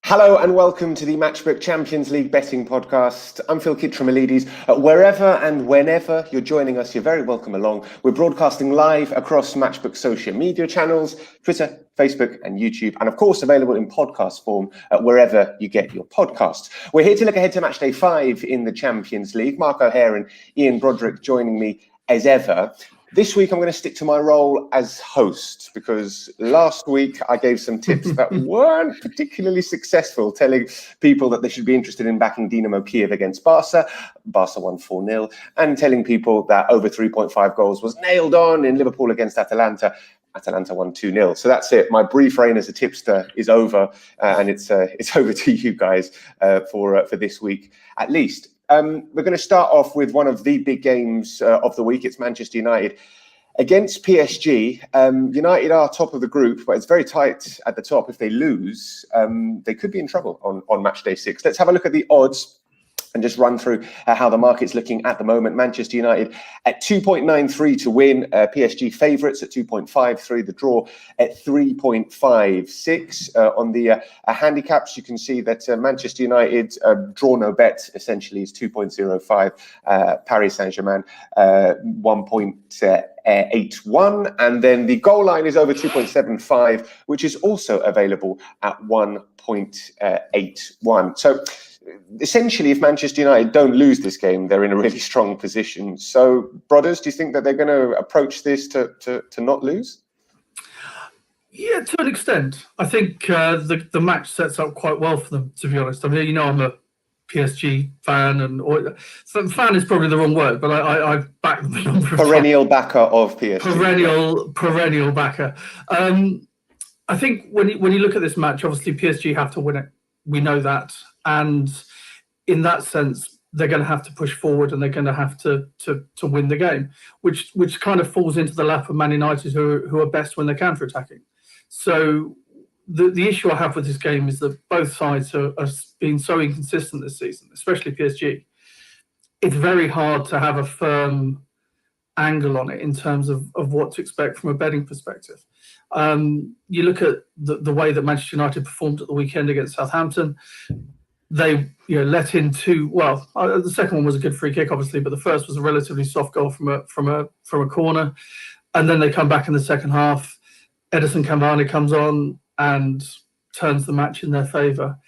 Hello and welcome to the Matchbook Champions League betting podcast. I'm Phil Kitromilides. Wherever and whenever you're joining us, you're very welcome along. We're broadcasting live across Matchbook social media channels, Twitter, Facebook and YouTube, and of course available in podcast form wherever you get your podcasts. We're here to look ahead to Matchday 5 in the Champions League. Mark O'Hare and Ian Broadrick joining me as ever. This week, I'm going to stick to my role as host because last week I gave some tips that weren't particularly successful, telling people that they should be interested in backing Dinamo Kiev against Barca. Barca won 4-0, and telling people that over 3.5 goals was nailed on in Liverpool against Atalanta. Atalanta won 2-0. So that's it. My brief reign as a tipster is over, and it's over to you guys for this week at least. We're going to start off with one of the big games of the week. It's Manchester United against PSG. United are top of the group, but it's very tight at the top. If they lose, they could be in trouble on Matchday 6. Let's have a look at the odds and just run through how the market's looking at the moment. Manchester United at 2.93 to win. PSG favourites at 2.53. The draw at 3.56. On the handicaps, you can see that Manchester United draw no bet essentially is 2.05. Paris Saint-Germain 1.81, and then the goal line is over 2.75, which is also available at 1.81. So essentially, if Manchester United don't lose this game, they're in a really strong position. So, brothers, do you think that they're going to approach this to not lose? Yeah, to an extent. I think the match sets up quite well for them, to be honest. I mean, I'm a PSG fan, and fan is probably the wrong word, but I've backed them a number of perennial backer of PSG. Perennial backer. I think when you look at this match, obviously PSG have to win it. We know that, and in that sense, they're going to have to push forward, and they're going to have to win the game, which kind of falls into the lap of Man United, who are best when they're counter-attacking. So the issue I have with this game is that both sides are being so inconsistent this season, especially PSG. It's very hard to have a firm angle on it in terms of what to expect from a betting perspective. You look at the way that Manchester United performed at the weekend against Southampton. They let in two. Well, the second one was a good free kick, obviously, but the first was a relatively soft goal from a corner, and then they come back in the second half. Edison Cavani comes on and turns the match in their favour.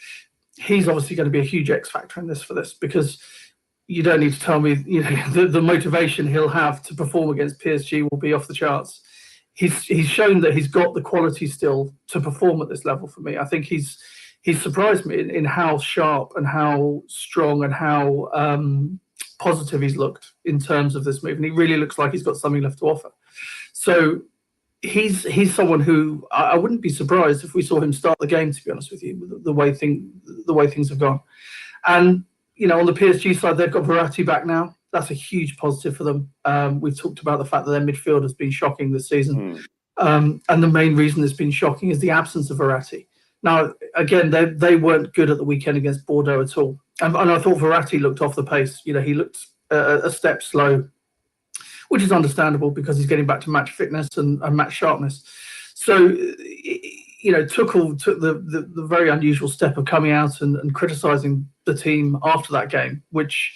He's obviously going to be a huge X factor in this because you don't need to tell me the motivation he'll have to perform against PSG will be off the charts. He's shown that he's got the quality still to perform at this level for me. I think he's surprised me in how sharp and how strong and how positive he's looked in terms of this move. And he really looks like he's got something left to offer. So he's someone who I wouldn't be surprised if we saw him start the game, to be honest with you, the way things have gone. And, on the PSG side, they've got Verratti back now. That's a huge positive for them. We've talked about the fact that their midfield has been shocking this season. And the main reason it's been shocking is the absence of Verratti. Now, again, they weren't good at the weekend against Bordeaux at all. And I thought Verratti looked off the pace. He looked a step slow, which is understandable because he's getting back to match fitness and match sharpness. So, Tuchel took the very unusual step of coming out and criticising the team after that game, which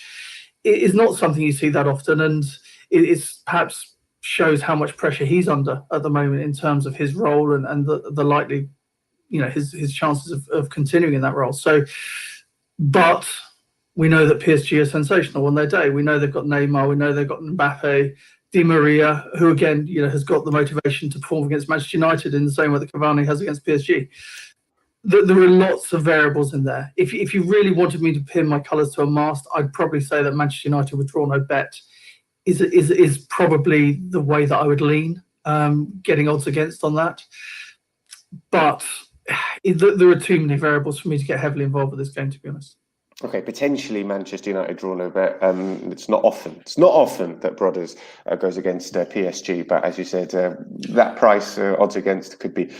is not something you see that often. And it's perhaps shows how much pressure he's under at the moment in terms of his role and the likely, his chances of continuing in that role. So, but we know that PSG are sensational on their day. We know they've got Neymar. We know they've got Mbappe, Di Maria, who again, has got the motivation to perform against Manchester United in the same way that Cavani has against PSG. There are lots of variables in there. If you really wanted me to pin my colours to a mast, I'd probably say that Manchester United with draw no bet is probably the way that I would lean, getting odds against on that. But there are too many variables for me to get heavily involved with this game, to be honest. Okay, potentially Manchester United draw no bet. It's not often that Brothers goes against PSG, but as you said, that price odds against could be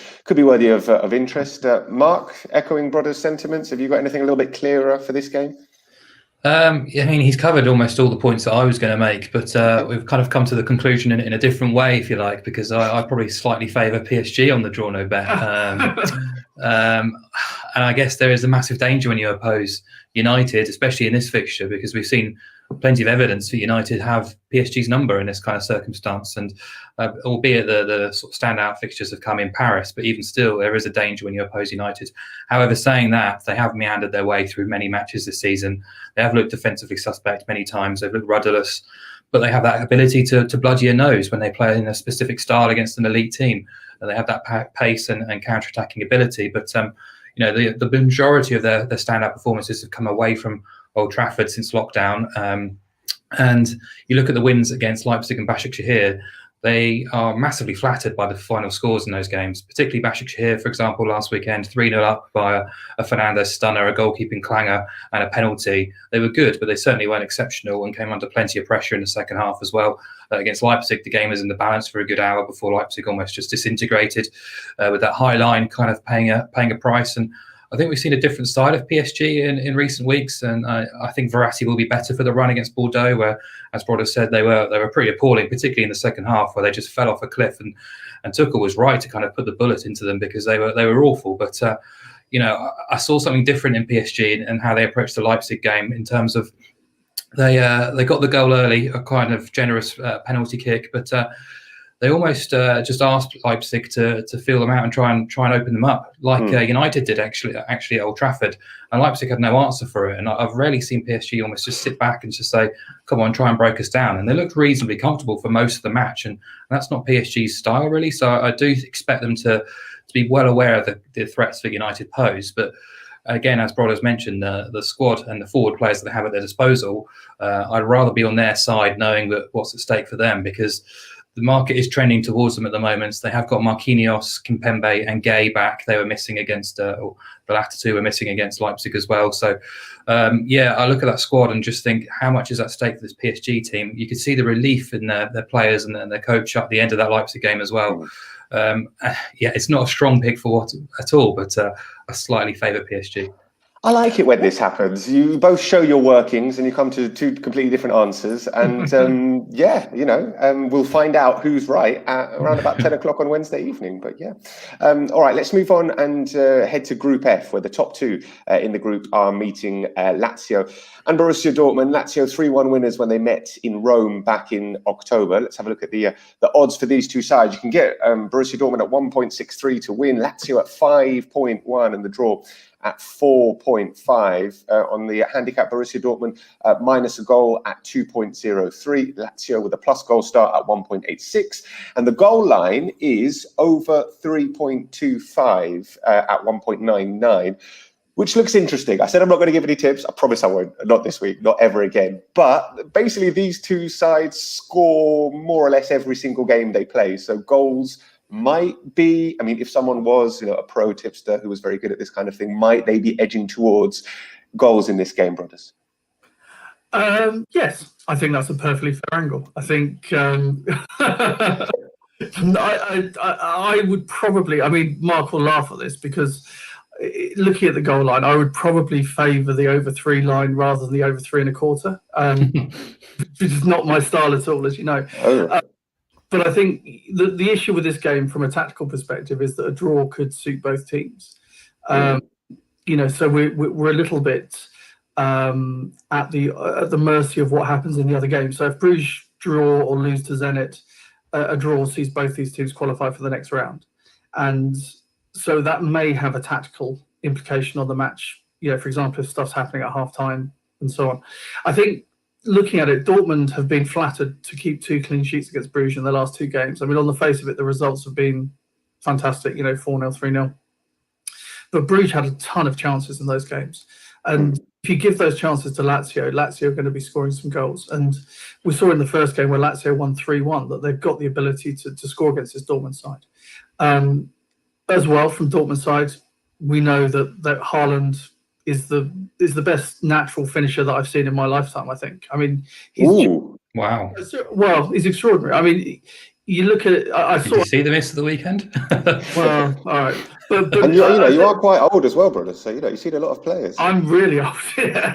worthy of interest. Mark, echoing Brothers' sentiments, have you got anything a little bit clearer for this game? He's covered almost all the points that I was going to make, but we've kind of come to the conclusion in a different way, if you like, because I probably slightly favour PSG on the draw no bet. And I guess there is a massive danger when you oppose United, especially in this fixture, because we've seen plenty of evidence that United have PSG's number in this kind of circumstance. And albeit the sort of standout fixtures have come in Paris, but even still, there is a danger when you oppose United. However, saying that, they have meandered their way through many matches this season. They have looked defensively suspect many times. They've looked rudderless, but they have that ability to blood your nose when they play in a specific style against an elite team. And they have that pace and counter-attacking ability. But the majority of their standout performances have come away from Old Trafford since lockdown. And you look at the wins against Leipzig and Başakşehir, they are massively flattered by the final scores in those games, particularly Başakşehir, for example, last weekend, 3-0 up by a Fernandes stunner, a goalkeeping clanger and a penalty. They were good, but they certainly weren't exceptional and came under plenty of pressure in the second half as well. Against Leipzig, the game was in the balance for a good hour before Leipzig almost just disintegrated with that high line kind of paying a price. And I think we've seen a different side of PSG in recent weeks, and I think Verratti will be better for the run against Bordeaux, where, as Broadrick said, they were pretty appalling, particularly in the second half, where they just fell off a cliff. And Tuchel was right to kind of put the bullet into them because they were awful. But I saw something different in PSG and how they approached the Leipzig game in terms of they got the goal early, a kind of generous penalty kick, but they almost just asked Leipzig to feel them out and try and open them up, like United did actually at Old Trafford. And Leipzig had no answer for it. And I've rarely seen PSG almost just sit back and just say, "Come on, try and break us down." And they looked reasonably comfortable for most of the match, and that's not PSG's style really. So I do expect them to be well aware of the threats that United pose, but. Again, as Broad has mentioned, the squad and the forward players that they have at their disposal, I'd rather be on their side knowing that what's at stake for them, because the market is trending towards them at the moment. They have got Marquinhos, Kimpembe and Gay back. They were missing against, or the latter two were missing against Leipzig as well. So, I look at that squad and just think, how much is at stake for this PSG team? You could see the relief in their players and their coach at the end of that Leipzig game as well. It's not a strong pick for at all, but I slightly favour PSG. I like it when this happens. You both show your workings and you come to two completely different answers. And we'll find out who's right at around about 10 o'clock on Wednesday evening. But all right, let's move on and head to Group F, where the top two in the group are meeting Lazio and Borussia Dortmund. Lazio 3-1 winners when they met in Rome back in October. Let's have a look at the odds for these two sides. You can get Borussia Dortmund at 1.63 to win, Lazio at 5.1, and the draw at 4.5. On the handicap, Borussia Dortmund minus a goal at 2.03. Lazio with a plus goal start at 1.86. And the goal line is over 3.25 at 1.99, which looks interesting. I said I'm not going to give any tips. I promise I won't. Not this week, not ever again. But basically, these two sides score more or less every single game they play. So goals might be, if someone was, a pro tipster who was very good at this kind of thing, might they be edging towards goals in this game, brothers? Yes, I think that's a perfectly fair angle. I think I would probably, Mark will laugh at this because looking at the goal line, I would probably favour the over 3 line rather than the over 3.25, which is not my style at all, as you know. But I think the issue with this game from a tactical perspective is that a draw could suit both teams. So we're a little bit at the mercy of what happens in the other game. So if Bruges draw or lose to Zenit, a draw sees both these teams qualify for the next round. And so that may have a tactical implication on the match. For example, if stuff's happening at half-time and so on. I think looking at it, Dortmund have been flattered to keep 2 clean sheets against Bruges in the last 2 games. On the face of it, the results have been fantastic, 4-0, 3-0. But Bruges had a ton of chances in those games. And if you give those chances to Lazio are going to be scoring some goals. And we saw in the first game where Lazio won 3-1 that they've got the ability to score against this Dortmund side. As well, from Dortmund side, we know that Haaland is the best natural finisher that I've seen in my lifetime, I think. Wow. Well, he's extraordinary. You look at it, Did you see the miss of the weekend? Well, all right. But and you are quite old as well, brother. So you've seen a lot of players. I'm really old, yeah.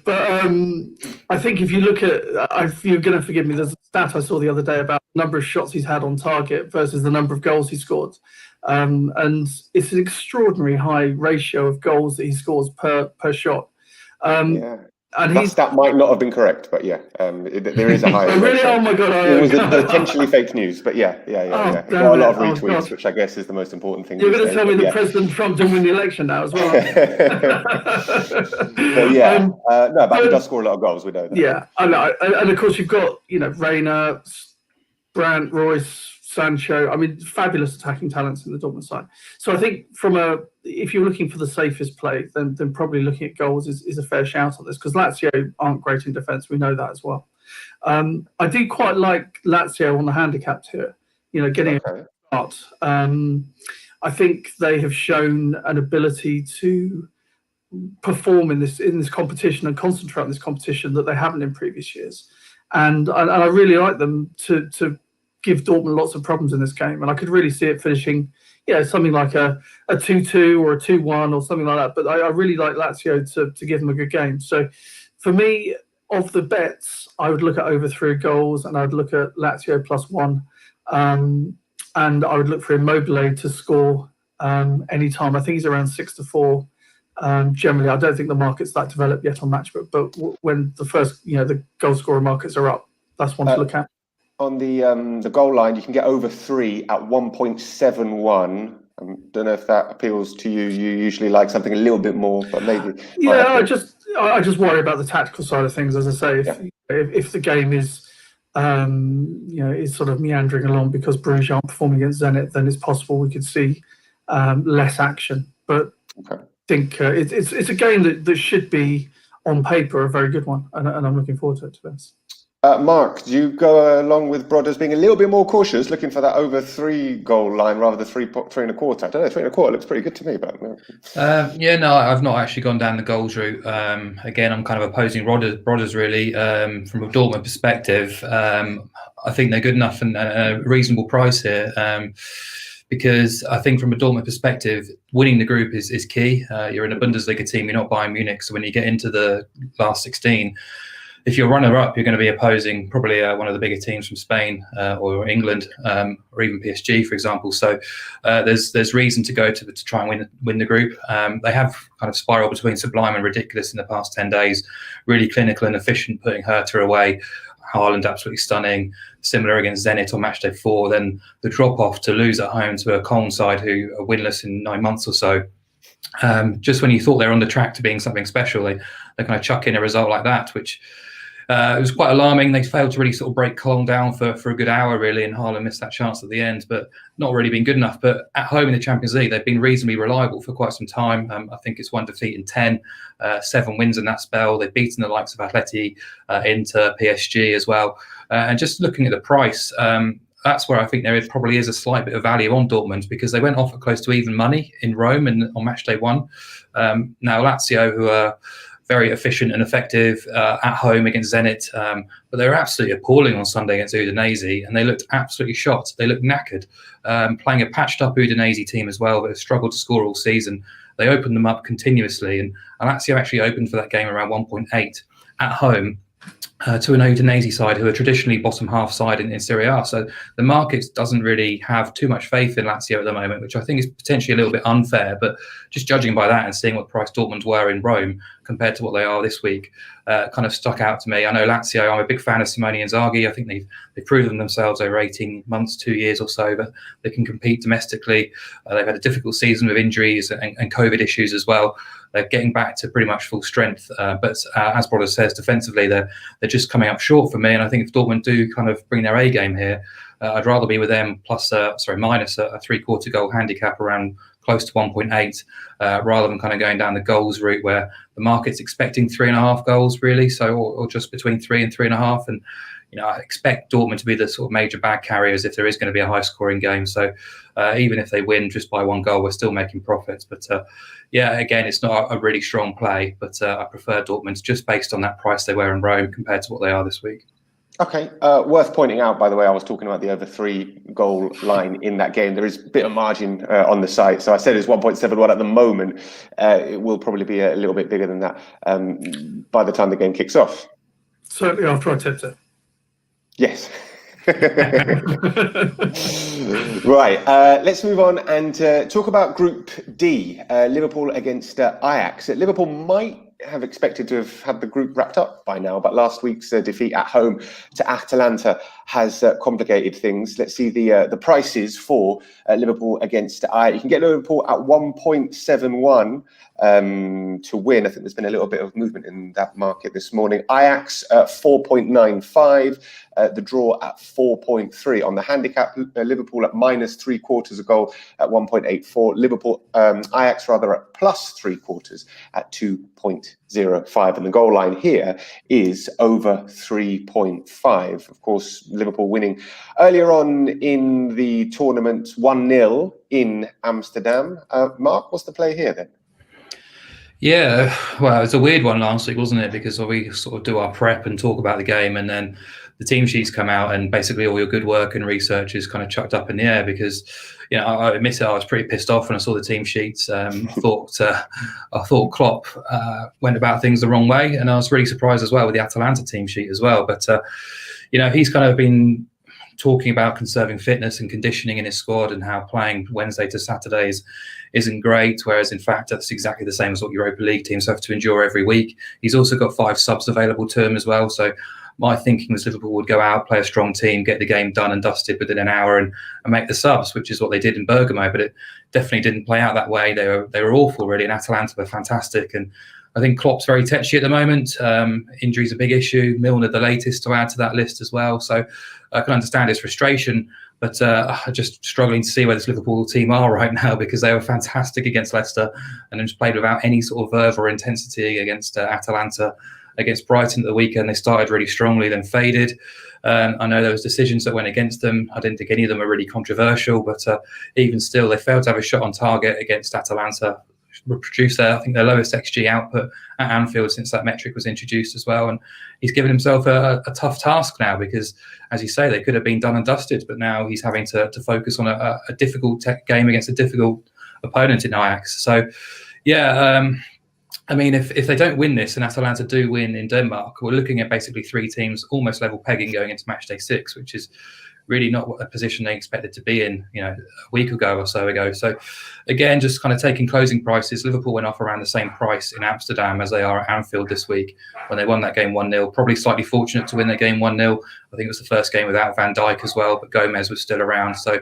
But I think if you look at, you're going to forgive me. There's a stat I saw the other day about the number of shots he's had on target versus the number of goals he scored. and it's an extraordinary high ratio of goals that he scores per shot. And that stat might not have been correct, but there is a high really? ratio. Oh my God! It was potentially fake news, but yeah. Got a lot of retweets, which I guess is the most important thing. You're going to tell me that President Trump didn't win the election now as well. But he does score a lot of goals. We know that. Yeah, I know, and of course you've got Reina, Brandt, Royce, Sancho. I mean, fabulous attacking talents in the Dortmund side. So I think if you're looking for the safest play, then probably looking at goals is a fair shout on this, because Lazio aren't great in defence. We know that as well. I do quite like Lazio on the handicapped here. Getting a start. I think they have shown an ability to perform in this competition and concentrate on this competition that they haven't in previous years. And I really like them to give Dortmund lots of problems in this game, and I could really see it finishing, something like a 2-2 or a 2-1 or something like that. But I really like Lazio to give them a good game. So for me, of the bets, I would look at over 3 goals, and I'd look at Lazio +1, and I would look for Immobile to score anytime. I think he's around 6-4. Generally, I don't think the market's that developed yet on Matchbook, but when the first, the goal scorer markets are up, that's one to look at. On the goal line, you can get over 3 at 1.71. I don't know if that appeals to you. You usually like something a little bit more, but maybe. Yeah, I just worry about the tactical side of things. As I say, if the game is, is sort of meandering along because Bruges aren't performing against Zenit, then it's possible we could see less action. But I think it's a game that should be on paper a very good one, and I'm looking forward to it, to be honest. Mark, do you go along with Broadrick being a little bit more cautious, looking for that over 3 goal line rather than 3.25? I don't know, 3.25 looks pretty good to me, but I've not actually gone down the goals route. Again, I'm kind of opposing Broadrick really. From a Dortmund perspective, I think they're good enough and a reasonable price here. Because I think from a Dortmund perspective, winning the group is key. You're in a Bundesliga team, you're not Bayern Munich, so when you get into the last 16, if you're runner-up, you're going to be opposing probably one of the bigger teams from Spain or England, or even PSG, for example. So there's reason to go to try and win the group. They have kind of spiraled between sublime and ridiculous in the past 10 days. Really clinical and efficient, putting Hertha away. Haaland absolutely stunning. Similar against Zenit on Matchday 4. Then the drop-off to lose at home to a Cologne side who are winless in 9 months or so. Just when you thought they were on the track to being something special, they kind of chuck in a result like that, which it was quite alarming. They failed to really sort of break Cologne down for a good hour, really, and Haaland missed that chance at the end, but not really been good enough. But at home in the Champions League, they've been reasonably reliable for quite some time. I think it's 1 defeat in 10, 7 wins in that spell. They've beaten the likes of Atleti, Inter, PSG as well. And just looking at the price, that's where I think there probably is a slight bit of value on Dortmund, because they went off at close to even money in Rome and on Matchday 1. Now Lazio, who are very efficient and effective at home against Zenit, but they were absolutely appalling on Sunday against Udinese, and they looked absolutely shot. They looked knackered, playing a patched-up Udinese team as well that have struggled to score all season. They opened them up continuously, and Lazio actually opened for that game around 1.8 at home to an Udinese side who are traditionally bottom half side in Serie A. So the market doesn't really have too much faith in Lazio at the moment, which I think is potentially a little bit unfair. But just judging by that and seeing what price Dortmund were in Rome compared to what they are this week, kind of stuck out to me. I know Lazio, I'm a big fan of Simone Inzaghi. I think they've proven themselves over 18 months, 2 years or so, that they can compete domestically. They've had a difficult season with injuries and COVID issues as well. They're getting back to pretty much full strength. But as Broadrick says, defensively, they're just coming up short for me. And I think if Dortmund do kind of bring their A game here, I'd rather be with them minus a 3/4 goal handicap around close to 1.8, rather than kind of going down the goals route where the market's expecting 3.5 goals really. So, or just between 3 and 3.5. And, I expect Dortmund to be the sort of major bag carriers if there is going to be a high scoring game. So even if they win just by 1 goal, we're still making profits. But again, it's not a really strong play, but I prefer Dortmund just based on that price they were in Rome compared to what they are this week. Okay, worth pointing out, by the way, I was talking about the over 3 goal line in that game. There is a bit of margin on the site. So I said it's 1.71 at the moment. It will probably be a little bit bigger than that by the time the game kicks off. Certainly after I tipped it. Yes. Right, let's move on and talk about Group D, Liverpool against Ajax. Liverpool might have expected to have had the group wrapped up by now, but last week's defeat at home to Atalanta has complicated things. Let's see the prices for Liverpool against Ajax. You can get Liverpool at 1.71 to win. I think there's been a little bit of movement in that market this morning. Ajax 4.95. The draw at 4.3 on the handicap. Liverpool at -3/4 a goal at 1.84. Liverpool Ajax rather at +3/4 at 2.05, and the goal line here is over 3.5. Of course, Liverpool winning earlier on in the tournament 1-0 in Amsterdam. Mark, what's the play here then? Yeah, well, it's a weird one last week, wasn't it? Because we sort of do our prep and talk about the game, and then the team sheets come out, and basically all your good work and research is kind of chucked up in the air. Because, you know, I admit it, I was pretty pissed off when I saw the team sheets. I thought Klopp went about things the wrong way, and I was really surprised as well with the Atalanta team sheet as well. But you know, he's kind of been talking about conserving fitness and conditioning in his squad, and how playing Wednesday to Saturdays isn't great, whereas in fact that's exactly the same as what Europa League teams have to endure every week. He's also got 5 subs available to him as well. So my thinking was Liverpool would go out, play a strong team, get the game done and dusted within an hour, and make the subs, which is what they did in Bergamo. But it definitely didn't play out that way. They were awful, really, and Atalanta were fantastic. And I think Klopp's very tetchy at the moment. Injury's a big issue. Milner, the latest to add to that list as well. So I can understand his frustration, but I'm just struggling to see where this Liverpool team are right now, because they were fantastic against Leicester and then just played without any sort of verve or intensity against Atalanta. Against Brighton at the weekend, they started really strongly, then faded. I know there was decisions that went against them. I didn't think any of them were really controversial, but even still, they failed to have a shot on target against Atalanta. Produced I think their lowest XG output at Anfield since that metric was introduced as well. And he's given himself a tough task now, because, as you say, they could have been done and dusted, but now he's having to focus on a difficult game against a difficult opponent in Ajax. So, yeah, I mean, if they don't win this and Atalanta do win in Denmark, we're looking at basically 3 teams almost level pegging going into Matchday 6, which is really not a position they expected to be in, you know, a week ago or so ago. So again, just kind of taking closing prices. Liverpool went off around the same price in Amsterdam as they are at Anfield this week when they won that game 1-0. Probably slightly fortunate to win that game 1-0. I think it was the first game without Van Dijk as well, but Gomez was still around. So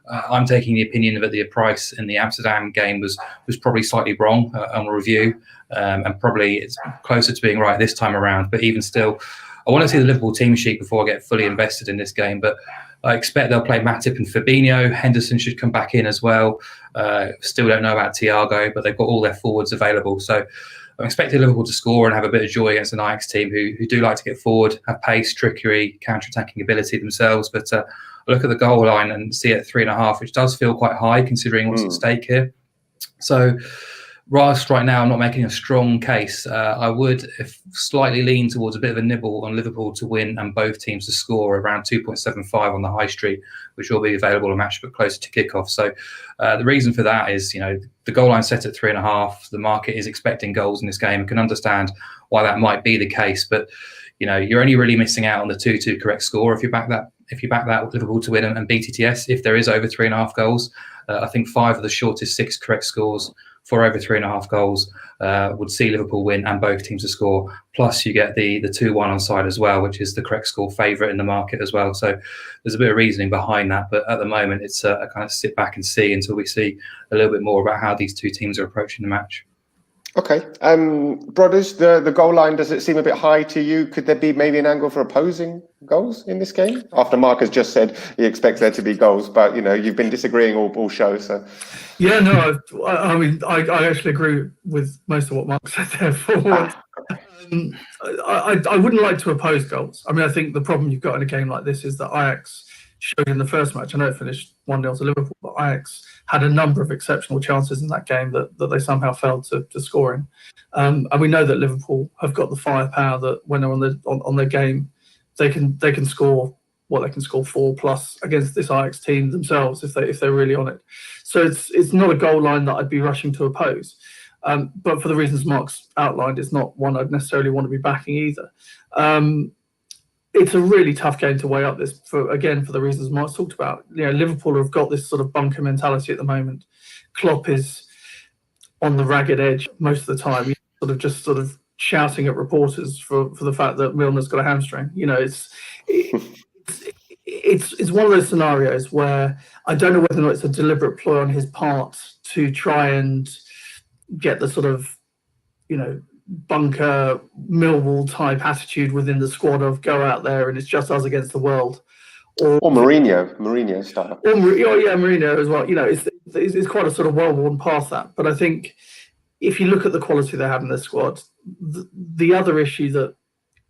I'm taking the opinion that the price in the Amsterdam game was probably slightly wrong on review, and probably it's closer to being right this time around. But even still, I want to see the Liverpool team sheet before I get fully invested in this game. But I expect they'll play Matip and Fabinho. Henderson should come back in as well. Still don't know about Thiago, but they've got all their forwards available. So I'm expecting Liverpool to score and have a bit of joy against an Ajax team who do like to get forward, have pace, trickery, counter-attacking ability themselves. But I look at the goal line and see it at 3.5, which does feel quite high considering what's at stake here. So whilst right now I'm not making a strong case, I would slightly lean towards a bit of a nibble on Liverpool to win and both teams to score around 2.75 on the high street, which will be available on Matchbook closer to kickoff. So the reason for that is, you know, the goal line set at 3.5. The market is expecting goals in this game. I can understand why that might be the case, but you know, you're only really missing out on the 2-2 correct score if you back that Liverpool to win and BTTS. If there is over 3.5 goals, I think 5 of the shortest 6 correct scores for over 3.5 goals would see Liverpool win and both teams to score. Plus, you get the 2-1 on side as well, which is the correct score favourite in the market as well. So there's a bit of reasoning behind that, but at the moment it's a kind of sit back and see until we see a little bit more about how these two teams are approaching the match. Okay, Brothers, the goal line, does it seem a bit high to you? Could there be maybe an angle for opposing goals in this game? After Mark has just said he expects there to be goals, but you know, you've been disagreeing all show. So yeah, no, I mean, I actually agree with most of what Mark said there. I wouldn't like to oppose goals. I mean, I think the problem you've got in a game like this is that Ajax showed in the first match. I know it finished 1-0 to Liverpool, but Ajax had a number of exceptional chances in that game that they somehow failed to score in. And we know that Liverpool have got the firepower that when they're on their game, they can score what they can score 4+ against this Ajax team themselves if they're really on it. So it's not a goal line that I'd be rushing to oppose. But for the reasons Mark's outlined, it's not one I'd necessarily want to be backing either. it's a really tough game to weigh up this for the reasons Mark's talked about. Liverpool have got this sort of bunker mentality at the moment. Klopp is on the ragged edge most of the time. He's sort of shouting at reporters for the fact that Milner's got a hamstring. It's one of those scenarios where I don't know whether or not it's a deliberate ploy on his part to try and get the sort of, bunker Millwall type attitude within the squad of go out there and it's just us against the world, or Mourinho style, or Mourinho as well. It's quite a sort of well-worn past that. But I think if you look at the quality they have in their squad, the other issue that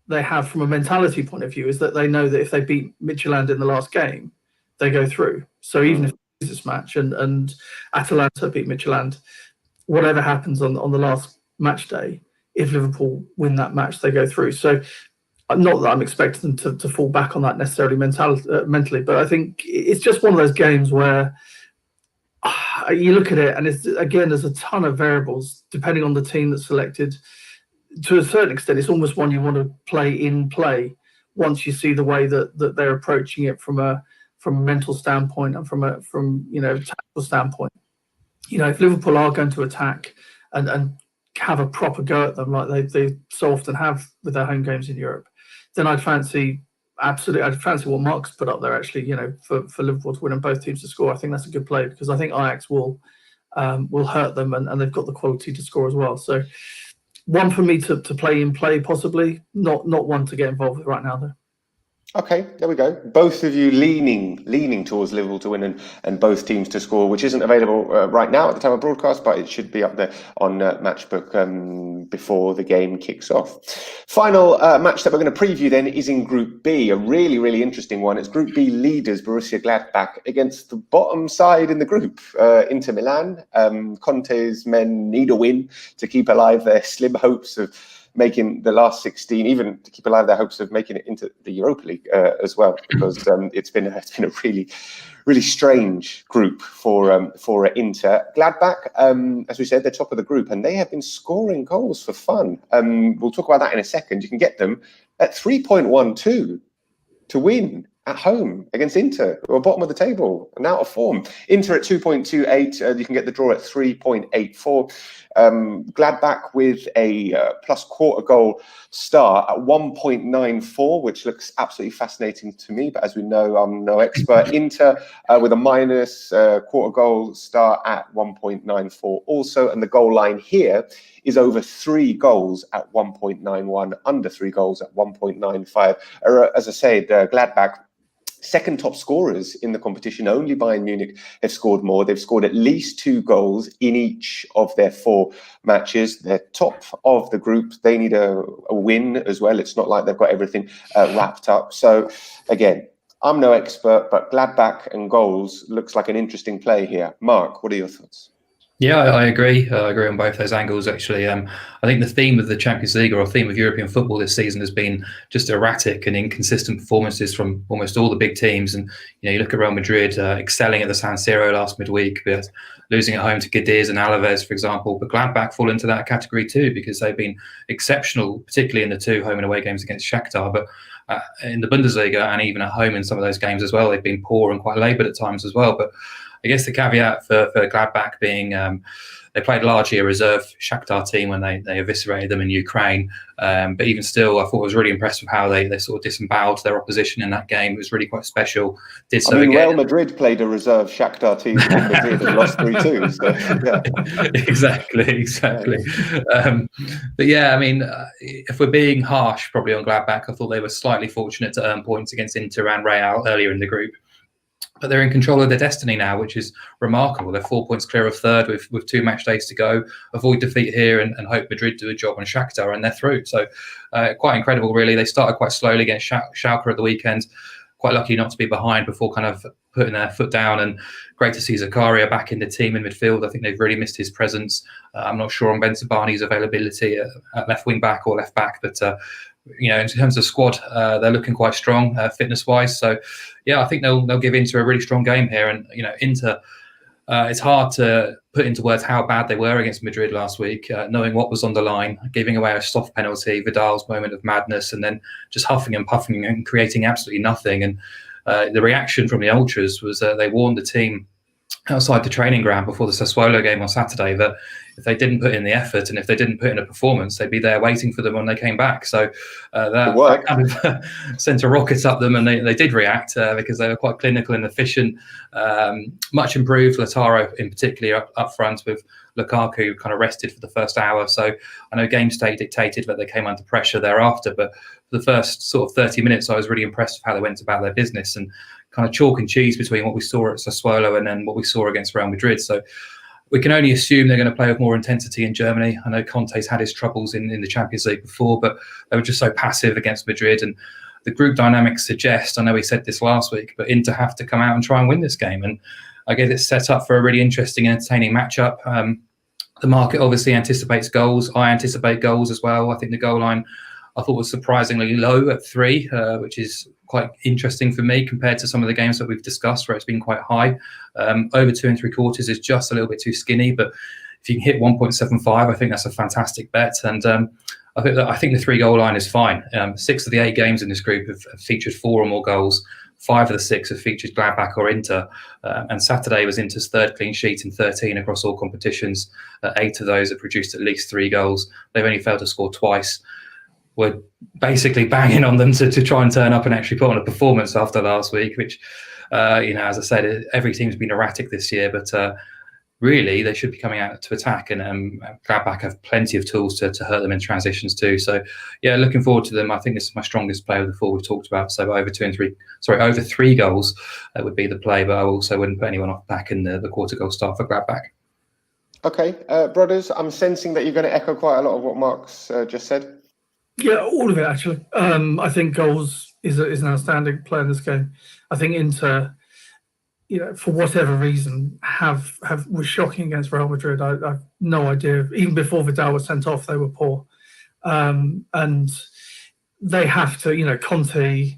they have from a mentality point of view is that they know that if they beat Midtjylland in the last game, they go through. So even if they lose this match and Atalanta beat Midtjylland, whatever happens on the last match day, if Liverpool win that match, they go through. So not that I'm expecting them to fall back on that necessarily mentally, but I think it's just one of those games where you look at it and there's a ton of variables depending on the team that's selected. To a certain extent, it's almost one you want to play once you see the way that they're approaching it from a mental standpoint and from tactical standpoint. If Liverpool are going to attack and have a proper go at them like they so often have with their home games in Europe, then I'd fancy what Mark's put up there actually, for Liverpool to win and both teams to score. I think that's a good play because I think Ajax will hurt them and they've got the quality to score as well. So one for me to play possibly, not one to get involved with right now though. Okay, there we go. Both of you leaning towards Liverpool to win and both teams to score, which isn't available right now at the time of broadcast, but it should be up there on Matchbook before the game kicks off. Final match that we're going to preview then is in Group B, a really, really interesting one. It's Group B leaders Borussia Gladbach against the bottom side in the group, Inter Milan. Conte's men need a win to keep alive their slim hopes of making the last 16, even to keep alive their hopes of making it into the Europa League as well, because it's been a really, really strange group for Inter. Gladbach, as we said, they're top of the group, and they have been scoring goals for fun. We'll talk about that in a second. You can get them at 3.12 to win at home against Inter, who are bottom of the table and out of form. Inter at 2.28. You can get the draw at 3.84. Gladbach with a plus quarter goal start at 1.94, which looks absolutely fascinating to me. But as we know, I'm no expert. Inter with a minus quarter goal start at 1.94 also. And the goal line here is over 3 goals at 1.91, under 3 goals at 1.95. As I said, Gladbach, second top scorers in the competition. Only Bayern Munich have scored more. They've scored at least 2 goals in each of their 4 matches. They're top of the group. They need a win as well. It's not like they've got everything wrapped up. So again, I'm no expert, but Gladbach and goals looks like an interesting play here. Mark, what are your thoughts? Yeah, I agree. I agree on both those angles, actually. I think the theme of the Champions League or theme of European football this season has been just erratic and inconsistent performances from almost all the big teams. And, you look at Real Madrid excelling at the San Siro last midweek, but losing at home to Cadiz and Alaves, for example. But Gladbach fall into that category too, because they've been exceptional, particularly in the 2 home and away games against Shakhtar. But in the Bundesliga and even at home in some of those games as well, they've been poor and quite laboured at times as well. But I guess the caveat for Gladbach being they played largely a reserve Shakhtar team when they eviscerated them in Ukraine. But even still, I thought I was really impressed with how they sort of disemboweled their opposition in that game. It was really quite special. Again. Real Madrid played a reserve Shakhtar team in Madrid and lost 3-2. So, yeah. Exactly. But yeah, if we're being harsh probably on Gladbach, I thought they were slightly fortunate to earn points against Inter and Real earlier in the group. But they're in control of their destiny now, which is remarkable. They're 4 points clear of third with 2 match days to go. Avoid defeat here and hope Madrid do a job on Shakhtar and they're through. So quite incredible, really. They started quite slowly against Schalke at the weekend. Quite lucky not to be behind before kind of putting their foot down. And great to see Zakaria back in the team in midfield. I think they've really missed his presence. I'm not sure on Ben Sabani's availability at left wing back or left back, but in terms of squad, they're looking quite strong fitness wise. So yeah, I think they'll give Inter a really strong game here. And Inter, It's hard to put into words how bad they were against Madrid last week, knowing what was on the line, giving away a soft penalty, Vidal's moment of madness, and then just huffing and puffing and creating absolutely nothing. And the reaction from the ultras was they warned the team outside the training ground before the Sassuolo game on Saturday that if they didn't put in the effort and if they didn't put in a performance, they'd be there waiting for them when they came back. So that kind of sent a rocket up them, and they did react because they were quite clinical and efficient. Much improved, Lautaro in particular up front, with Lukaku kind of rested for the first hour. So I know game state dictated that they came under pressure thereafter, but for the first sort of 30 minutes, I was really impressed with how they went about their business, and kind of chalk and cheese between what we saw at Sassuolo and then what we saw against Real Madrid. So we can only assume they're going to play with more intensity in Germany. I know Conte's had his troubles in the Champions League before, but they were just so passive against Madrid. And the group dynamics suggest, I know we said this last week, but Inter have to come out and try and win this game. And I guess it's set up for a really interesting and entertaining matchup. The market obviously anticipates goals. I anticipate goals as well. I think the goal line I thought was surprisingly low at 3, which is quite interesting for me compared to some of the games that we've discussed where it's been quite high. Over 2 3/4 is just a little bit too skinny, but if you can hit 1.75, I think that's a fantastic bet. And I think the 3 goal line is fine. 6 of the 8 games in this group have featured 4 or more goals. 5 of the 6 have featured Gladbach or Inter, and Saturday was Inter's 3rd clean sheet in 13 across all competitions. 8 of those have produced at least 3 goals. They've only failed to score twice. We're basically banging on them to try and turn up and actually put on a performance after last week, which, as I said, every team's been erratic this year, but really they should be coming out to attack, and Gladbach have plenty of tools to hurt them in transitions too. So yeah, looking forward to them. I think this is my strongest play of the 4 we've talked about. So over 3 goals would be the play, but I also wouldn't put anyone off back in the quarter goal start for Gladbach. Okay, brothers, I'm sensing that you're going to echo quite a lot of what Mark's just said. Yeah, all of it actually. I think goals is an outstanding play in this game. I think Inter, for whatever reason, was shocking against Real Madrid. I've no idea. Even before Vidal was sent off, they were poor, and they have to. Conte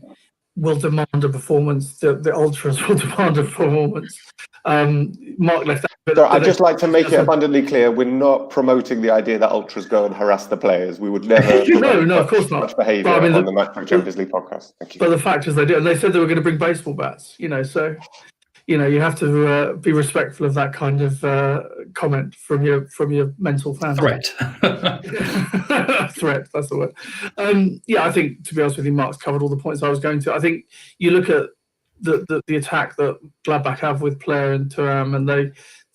will demand a performance. The ultras will demand a performance. Mark left out. I'd just like to make it abundantly clear, we're not promoting the idea that ultras go and harass the players. We would never no, of course not. Much behaviour on the Matchday Champions League podcast. Thank you. But the fact is they do, and they said they were going to bring baseball bats, so you have to be respectful of that kind of comment from your mental family. Threat. Threat, that's the word. I think, to be honest with you, Mark's covered all the points I was going to. I think you look at the attack that Gladbach have with Player and Thuram, and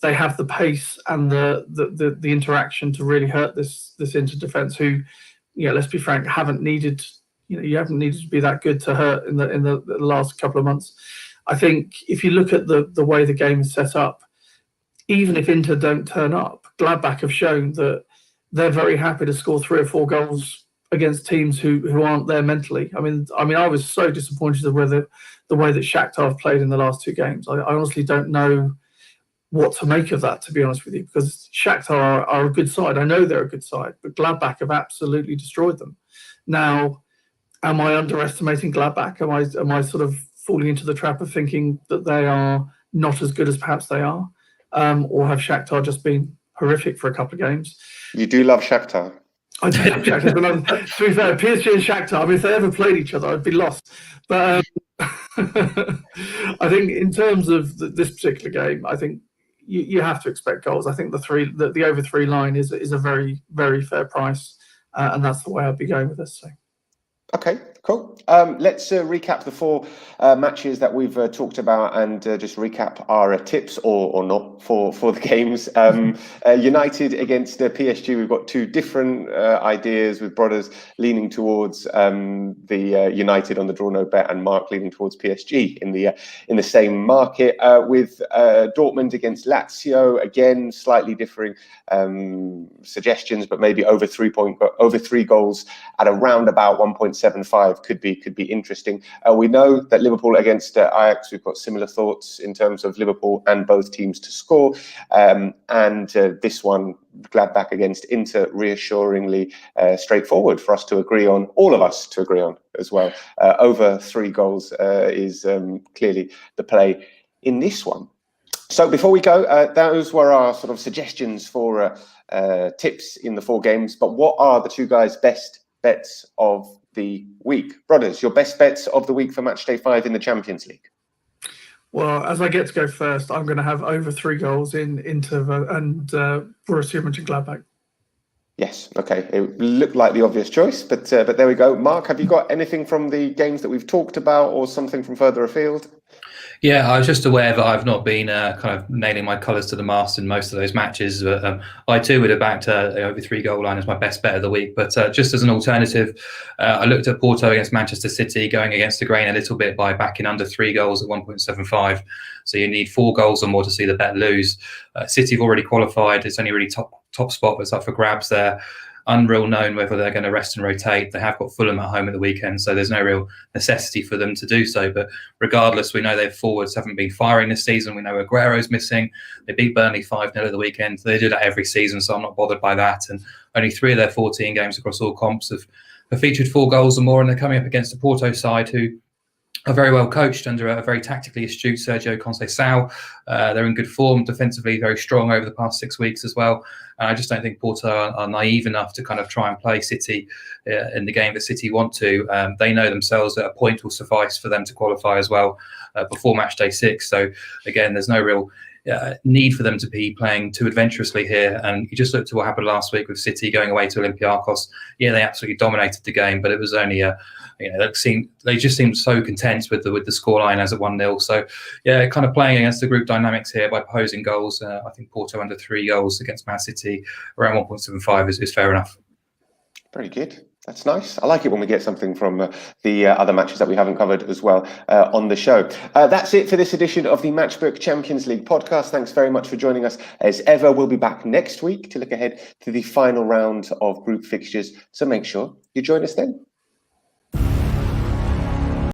they have the pace and the interaction to really hurt this Inter defence, who, let's be frank, haven't needed to be that good to hurt in the last couple of months. I think if you look at the way the game is set up, even if Inter don't turn up, Gladbach have shown that they're very happy to score 3 or 4 goals against teams who aren't there mentally. I mean, I was so disappointed with the way that Shakhtar have played in the last 2 games. I honestly don't know what to make of that, to be honest with you, because Shakhtar are a good side. I know they're a good side, but Gladbach have absolutely destroyed them. Now, am I underestimating Gladbach? Am I sort of falling into the trap of thinking that they are not as good as perhaps they are? Or have Shakhtar just been horrific for a couple of games? You do love Shakhtar. I do love Shakhtar, but to be fair, PSG and Shakhtar, if they ever played each other, I'd be lost. But I think in terms of this particular game, I think you have to expect goals. I think the over 3 line is a very, very fair price, and that's the way I'd be going with this. So. Okay, cool. Let's recap the 4 matches that we've talked about, and just recap our tips or not for the games. United against PSG, we've got 2 different ideas, with brothers leaning towards the United on the draw no bet, and Mark leaning towards PSG in the same market. With Dortmund against Lazio, again slightly differing suggestions, but maybe over 3 goals at around about 1.75 could be interesting. We know that Liverpool against Ajax, we've got similar thoughts in terms of Liverpool and both teams to score, and this one, Gladbach against Inter, reassuringly straightforward for us to agree on, all of us to agree on as well. Over 3 goals is clearly the play in this one. So before we go, those were our sort of suggestions for tips in the 4 games. But what are the 2 guys' best bets of the week? Brothers, your best bets of the week for Matchday 5 in the Champions League? Well, as I get to go first, I'm going to have over 3 goals in Inter and Borussia Mönchengladbach. Yes, okay. It looked like the obvious choice, but there we go. Mark, have you got anything from the games that we've talked about or something from further afield? Yeah, I was just aware that I've not been kind of nailing my colours to the mast in most of those matches. But I too would have backed over 3 goal line as my best bet of the week. But just as an alternative, I looked at Porto against Manchester City, going against the grain a little bit by backing under 3 goals at 1.75. So you need 4 goals or more to see the bet lose. City have already qualified. It's only really top spot that's up for grabs there. Unreal known whether they're going to rest and rotate. They have got Fulham at home at the weekend, so there's no real necessity for them to do so. But regardless, we know their forwards haven't been firing this season. We know Aguero's missing. They beat Burnley 5-0 at the weekend. They do that every season, so I'm not bothered by that. And only 3 of their 14 games across all comps have featured 4 goals or more, and they're coming up against a Porto side who are very well coached under a very tactically astute Sergio Conceição. They're in good form, defensively very strong over the past 6 weeks as well. And I just don't think Porto are naive enough to kind of try and play City in the game that City want to. They know themselves that a point will suffice for them to qualify as well before match day 6. So again, there's no real need for them to be playing too adventurously here. And you just looked at what happened last week with City going away to Olympiacos. Yeah, they absolutely dominated the game, but it was only they just seemed so content with the scoreline as at 1-0. So yeah, kind of playing against the group dynamics here by posing goals. I think Porto under 3 goals against Man City around 1.75 is fair enough. Very good. That's nice. I like it when we get something from the other matches that we haven't covered as well on the show. That's it for this edition of the Matchbook Champions League podcast. Thanks very much for joining us. As ever, we'll be back next week to look ahead to the final round of group fixtures. So make sure you join us then.